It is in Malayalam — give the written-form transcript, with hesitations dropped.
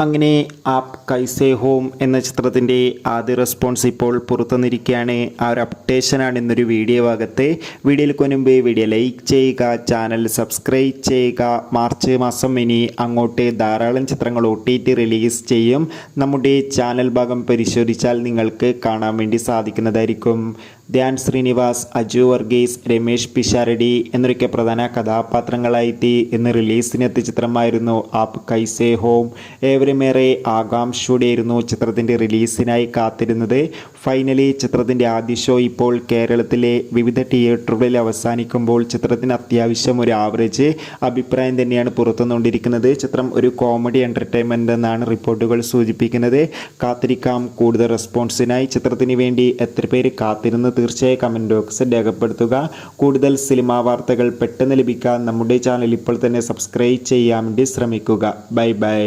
അങ്ങനെ ആപ് കൈസേ ഹോം എന്ന ചിത്രത്തിൻ്റെ ആദ്യ റെസ്പോൺസ് ഇപ്പോൾ പുറത്തുവന്നിരിക്കുകയാണ്. ആ ഒരു അപ്ഡേഷനാണ് ഇന്നൊരു വീഡിയോ ഭാഗത്ത്. വീഡിയോയിൽ മുൻപ് വീഡിയോ ലൈക്ക് ചെയ്യുക, ചാനൽ സബ്സ്ക്രൈബ് ചെയ്യുക. മാർച്ച് മാസം ഇനി അങ്ങോട്ട് ധാരാളം ചിത്രങ്ങൾ OTT റിലീസ് ചെയ്യും. നമ്മുടെ ചാനൽ ഭാഗം പരിശോധിച്ചാൽ നിങ്ങൾക്ക് കാണാൻ വേണ്ടി സാധിക്കുന്നതായിരിക്കും. ധ്യാൻ ശ്രീനിവാസ്, അജു വർഗീസ്, രമേഷ് പിഷാരടി എന്നൊക്കെ പ്രധാന കഥാപാത്രങ്ങളായിട്ട് ഇന്ന് റിലീസിനെത്തിയ ചിത്രമായിരുന്നു ആപ് കൈസേ ഹോം. ഏവരുമേറെ ആകാംക്ഷയോടെയായിരുന്നു ചിത്രത്തിൻ്റെ റിലീസിനായി കാത്തിരുന്നത്. ഫൈനലി ചിത്രത്തിൻ്റെ ആദ്യ ഷോ ഇപ്പോൾ കേരളത്തിലെ വിവിധ തിയേറ്ററുകളിൽ അവസാനിക്കുമ്പോൾ ചിത്രത്തിന് അത്യാവശ്യം ഒരു ആവറേജ് അഭിപ്രായം തന്നെയാണ് പുറത്തുവന്നുകൊണ്ടിരിക്കുന്നത്. ചിത്രം ഒരു കോമഡി എൻ്റർടൈൻമെൻ്റ് എന്നാണ് റിപ്പോർട്ടുകൾ സൂചിപ്പിക്കുന്നത്. കാത്തിരിക്കാം കൂടുതൽ റെസ്പോൺസിനായി. ചിത്രത്തിന് വേണ്ടി എത്ര പേര് കാത്തിരുന്ന് തീർച്ചയായും കമൻറ്റ് ബോക്സിൽ രേഖപ്പെടുത്തുക. കൂടുതൽ സിനിമാ വാർത്തകൾ പെട്ടെന്ന് ലഭിക്കാൻ നമ്മുടെ ചാനൽ ഇപ്പോൾ തന്നെ സബ്സ്ക്രൈബ് ചെയ്യാൻ വേണ്ടി ശ്രമിക്കുക. Bye bye.